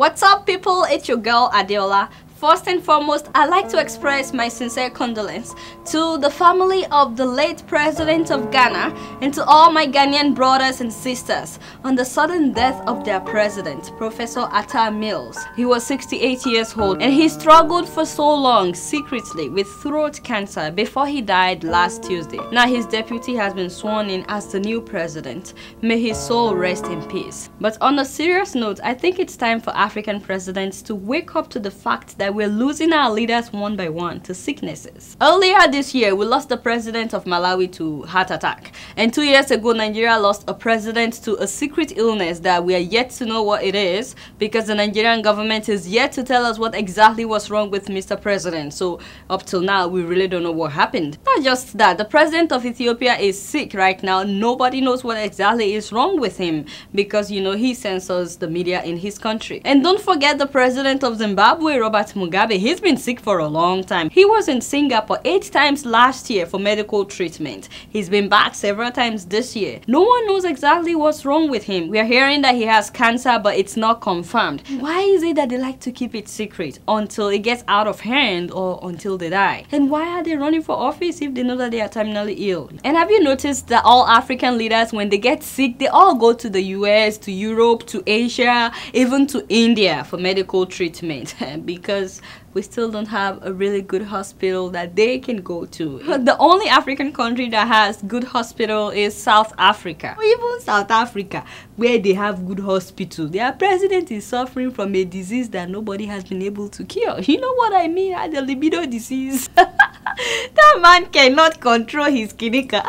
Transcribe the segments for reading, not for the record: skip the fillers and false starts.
What's up, people? It's your girl Adeola. First and foremost, I'd like to express my sincere condolence to the family of the late president of Ghana and to all my Ghanaian brothers and sisters on the sudden death of their president, Professor Atta Mills. He was 68 years old and he struggled for so long secretly with throat cancer before he died last Tuesday. Now his deputy has been sworn in as the new president. May his soul rest in peace. But on a serious note, I think it's time for African presidents to wake up to the fact that we're losing our leaders one by one to sicknesses. Earlier this year, we lost the president of Malawi to heart attack. And 2 years ago, Nigeria lost a president to a secret illness that we are yet to know what it is because the Nigerian government is yet to tell us what exactly was wrong with Mr. President. So up till now, we really don't know what happened. Not just that, the president of Ethiopia is sick right now. Nobody knows what exactly is wrong with him because, you know, he censors the media in his country. And don't forget the president of Zimbabwe, Robert Mugabe. He's been sick for a long time. He was in Singapore 8 times last year for medical treatment. He's been back several times this year. No one knows exactly what's wrong with him. We are hearing that he has cancer, but it's not confirmed. Why is it that they like to keep it secret until it gets out of hand or until they die? And why are they running for office if they know that they are terminally ill? And have you noticed that all African leaders, when they get sick, they all go to the US, to Europe, to Asia, even to India for medical treatment because we still don't have a really good hospital that they can go to. The only African country that has good hospital is South Africa. Or even South Africa, where they have good hospital. Their president is suffering from a disease that nobody has been able to cure. You know what I mean? The libido disease. That man cannot control his kinika.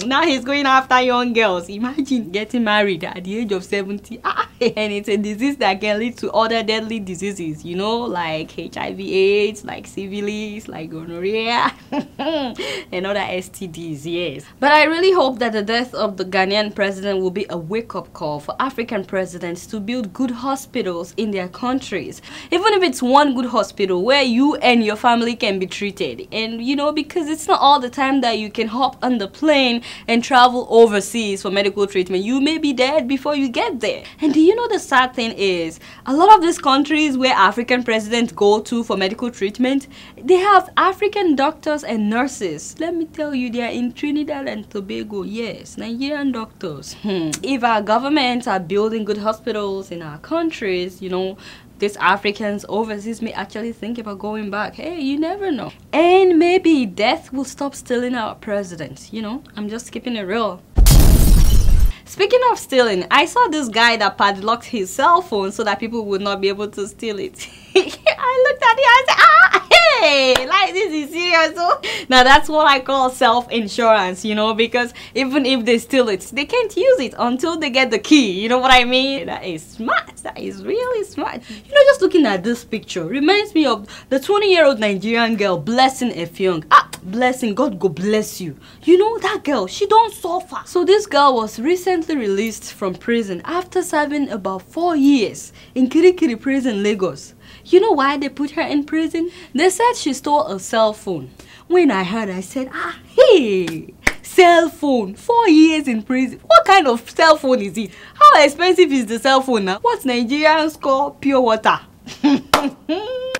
Now he's going after young girls. Imagine getting married at the age of 70. And it's a disease that can lead to other deadly diseases, you know, like HIV/AIDS, like syphilis, like gonorrhea, and other STDs, yes. But I really hope that the death of the Ghanaian president will be a wake-up call for African presidents to build good hospitals in their countries. Even if it's one good hospital where you and your family can be treated. And, you know, because it's not all the time that you can hop on the plane and travel overseas for medical treatment. You may be dead before you get there. And do you know the sad thing is, a lot of these countries where African presidents go to for medical treatment, they have African doctors and nurses. Let me tell you, they are in Trinidad and Tobago. Yes, Nigerian doctors. If our governments are building good hospitals in our countries, you know, these Africans overseas may actually think about going back. Hey, you never know. And maybe death will stop stealing our presidents. You know, I'm just keeping it real. Speaking of stealing, I saw this guy that padlocked his cell phone so that people would not be able to steal it. I looked at it and I said, hey, like this is serious. So now that's what I call self-insurance, you know, because even if they steal it, they can't use it until they get the key. You know what I mean? That is smart. That is really smart. You know, just looking at this picture reminds me of the 20-year-old Nigerian girl, Blessing Effiong. Blessing, God go bless you. You know, that girl, she don't suffer. So this girl was recently released from prison after serving about 4 years in Kirikiri prison, Lagos. You know why they put her in prison? They said she stole a cell phone. When I heard, I said, hey, cell phone, 4 years in prison. What kind of cell phone is it? How expensive is the cell phone now? What's Nigerians call pure water?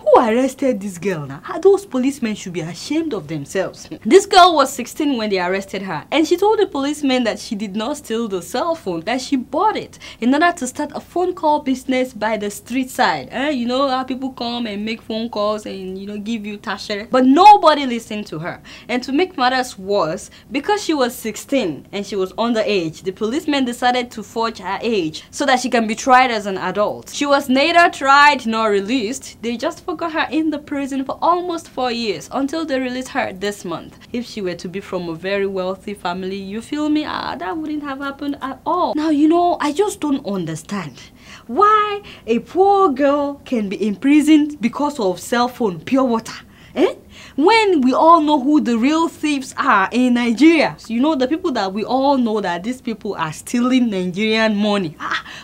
Who arrested this girl now? Those policemen should be ashamed of themselves. This girl was 16 when they arrested her, and she told the policemen that she did not steal the cell phone, that she bought it in order to start a phone call business by the street side. You know how people come and make phone calls and, you know, give you tashere. But nobody listened to her. And to make matters worse, because she was 16 and she was underage, the policemen decided to forge her age so that she can be tried as an adult. She was neither tried nor released. They just forgot her in the prison for almost 4 years until they released her this month. If she were to be from a very wealthy family, you feel me? That wouldn't have happened at all. Now, you know, I just don't understand why a poor girl can be imprisoned because of cell phone, pure water. When we all know who the real thieves are in Nigeria. You know, the people that we all know that these people are stealing Nigerian money.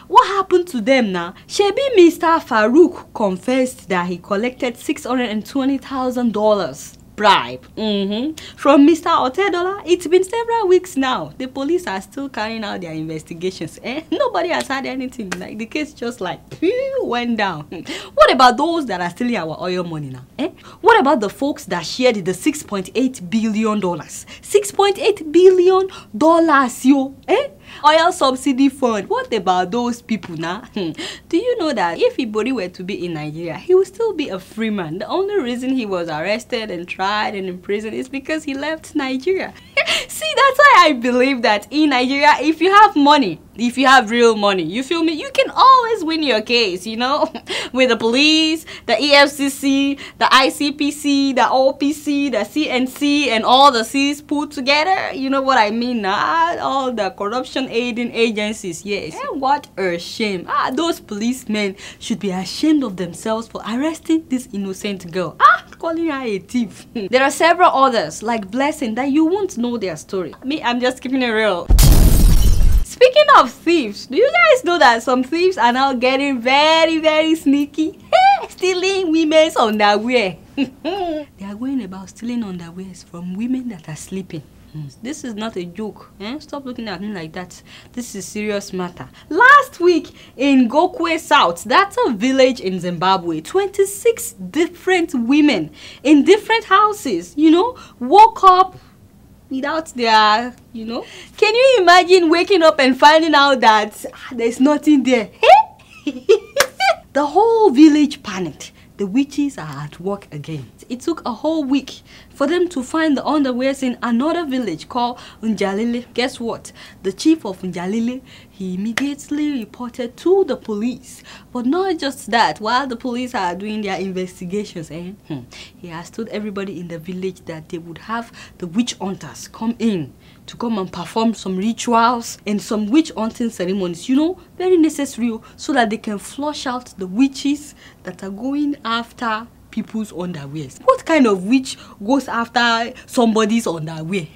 What happened to them now? Shebi Mr. Farouk confessed that he collected $620,000 bribe. From Mr. Adeola, it's been several weeks now. The police are still carrying out their investigations. Nobody has had anything. Like the case just like went down. What about those that are stealing our oil money now? What about the folks that shared the $6.8 billion? $6.8 billion, yo. Oil subsidy fund. What about those people now? Do you know that if Ibori were to be in Nigeria, he would still be a free man? The only reason he was arrested and tried and imprisoned is because he left Nigeria. See, that's why I believe that in Nigeria, if you have money, if you have real money, you feel me, you can always win your case, you know, with the police, the EFCC, the ICPC, the OPC, the CNC, and all the C's put together. You know what I mean now? All the corruption aiding agencies, yes. And what a shame. Those policemen should be ashamed of themselves for arresting this innocent girl. Calling her a thief. There are several others, like Blessing, that you won't know their story. Me, I'm just keeping it real. Speaking of thieves, do you guys know that some thieves are now getting very, very sneaky? Stealing women's underwear. They are going about stealing underwears from women that are sleeping. This is not a joke. Stop looking at me like that. This is serious matter. Last week in Gokwe South, that's a village in Zimbabwe, 26 different women in different houses, you know, woke up without their, you know. Can you imagine waking up and finding out that there's nothing there? The whole village panicked. The witches are at work again. It took a whole week for them to find the underwears in another village called Unjalile. Guess what? The chief of Unjalile, he immediately reported to the police. But not just that, while the police are doing their investigations, he has told everybody in the village that they would have the witch hunters come in to come and perform some rituals and some witch hunting ceremonies, you know, very necessary, so that they can flush out the witches that are going after people's underwears. What kind of witch goes after somebody's underwear?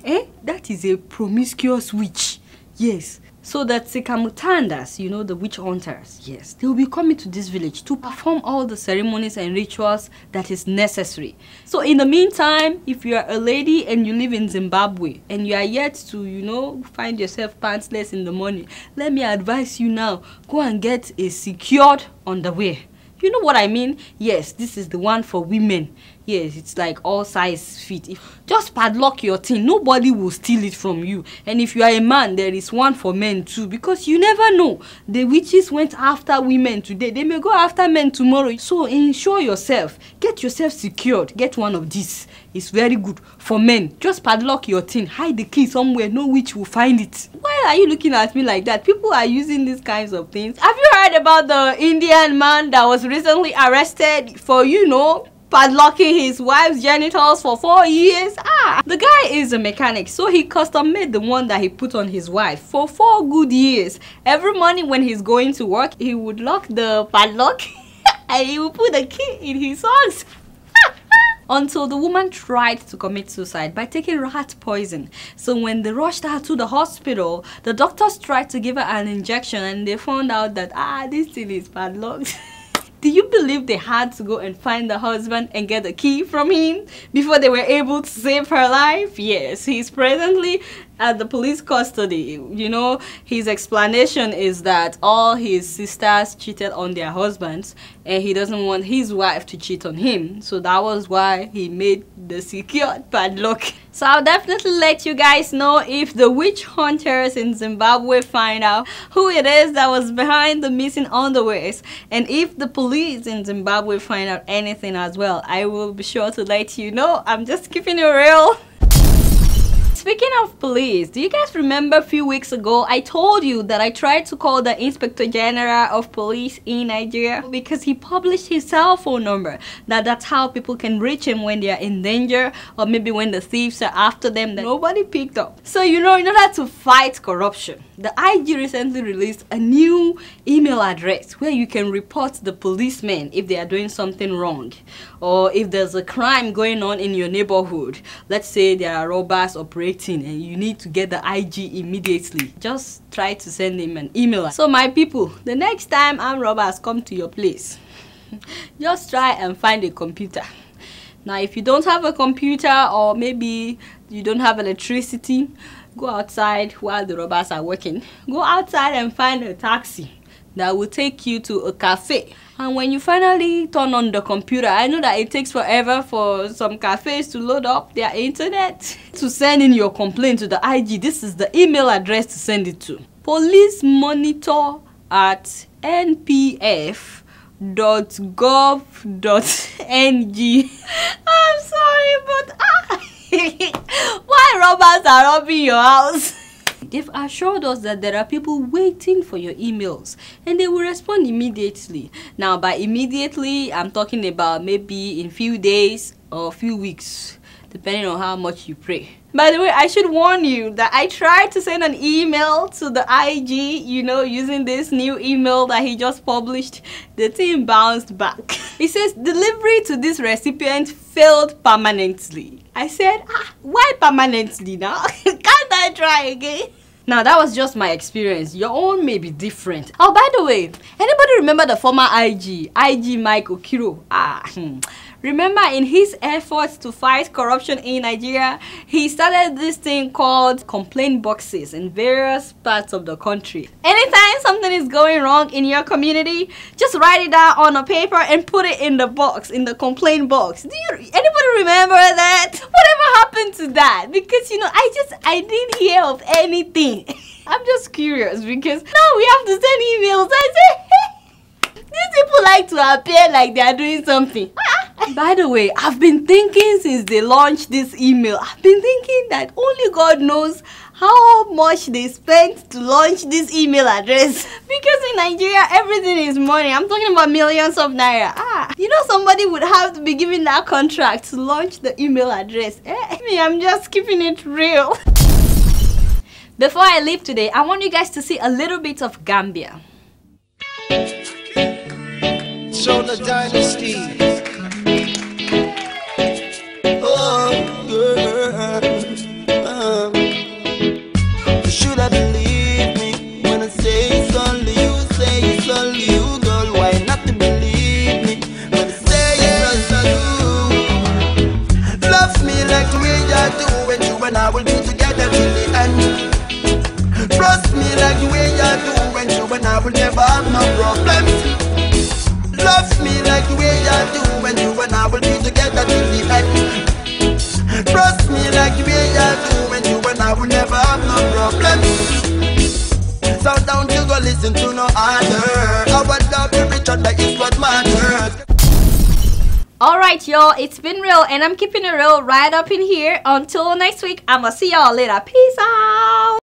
That is a promiscuous witch. Yes. So that Sikamutandas, you know, the witch hunters, yes, they will be coming to this village to perform all the ceremonies and rituals that is necessary. So in the meantime, if you are a lady and you live in Zimbabwe and you are yet to, you know, find yourself pantsless in the morning, let me advise you now, go and get a secured underwear. You know what I mean? Yes, this is the one for women. Yes, it's like all size fit. Just padlock your thing. Nobody will steal it from you. And if you are a man, there is one for men too. Because you never know. The witches went after women today. They may go after men tomorrow. So ensure yourself. Get yourself secured. Get one of these. It's very good for men. Just padlock your thing. Hide the key somewhere. No witch will find it. Why are you looking at me like that? People are using these kinds of things. Have you heard about the Indian man that was recently arrested for, you know, padlocking his wife's genitals for 4 years? The guy is a mechanic, so he custom made the one that he put on his wife for 4 good years. Every morning when he's going to work, he would lock the padlock and he would put the key in his socks. Until the woman tried to commit suicide by taking rat poison. So when they rushed her to the hospital, the doctors tried to give her an injection and they found out that this thing is padlocked. Do you believe they had to go and find the husband and get the key from him before they were able to save her life? Yes, he's presently at the police custody. You know, his explanation is that all his sisters cheated on their husbands and he doesn't want his wife to cheat on him. So that was why he made the secured padlock. So I'll definitely let you guys know if the witch hunters in Zimbabwe find out who it is that was behind the missing underwears. And if the police in Zimbabwe find out anything as well, I will be sure to let you know. I'm just keeping it real. Speaking of police, do you guys remember a few weeks ago I told you that I tried to call the Inspector General of Police in Nigeria because he published his cell phone number. That's how people can reach him when they are in danger or maybe when the thieves are after them that nobody picked up. So you know, in order to fight corruption, the IG recently released a new email address where you can report the policemen if they are doing something wrong or if there's a crime going on in your neighborhood. Let's say there are robbers operating and you need to get the IG immediately. Just try to send him an email. So my people, the next time armed robbers come to your place, just try and find a computer. Now, if you don't have a computer or maybe you don't have electricity, go outside while the robbers are working. Go outside and find a taxi that will take you to a cafe. And when you finally turn on the computer, I know that it takes forever for some cafes to load up their internet to send in your complaint to the IG. This is the email address to send it to: policemonitor@npf.gov.ng. I'm sorry, but why robbers are robbing your house? They've assured us that there are people waiting for your emails and they will respond immediately. Now, by immediately, I'm talking about maybe in few days or few weeks, depending on how much you pray. By the way, I should warn you that I tried to send an email to the IG, using this new email that he just published. The thing bounced back. It says delivery to this recipient failed permanently. I said, why permanently now? Can't I try again? Now, that was just my experience. Your own may be different. Oh, by the way, anybody remember the former IG Mike Okiro? Remember, in his efforts to fight corruption in Nigeria, he started this thing called complaint boxes in various parts of the country. Anytime something is going wrong in your community, just write it down on a paper and put it in the box, in the complaint box. Anybody remember that? Whatever happened to that? Because I didn't hear of anything. I'm just curious because now we have to send emails. I say, these people like to appear like they are doing something. By the way, I've been thinking since they launched this email, I've been thinking that only God knows how much they spent to launch this email address. Because in Nigeria, everything is money. I'm talking about millions of naira. Somebody would have to be given that contract to launch the email address. I'm just keeping it real. Before I leave today, I want you guys to see a little bit of Gambia. Show the dynasty. Oh, girl. You should have believed me when I say it's only you. Say it's only you, girl. Why not to believe me when I say it's just you? Love me like the way you do when you and I will be together till the end. Trust me like the way you do when you and I will never have no problems. Love me like the way you do when you and I will be together till the end. Trust me like the way you do when you and I will never have no problems. So don't you go listen to no other. Our love for each other is what matters. Alright, y'all, it's been real and I'm keeping it real right up in here. Until next week, I'ma see y'all later. Peace out.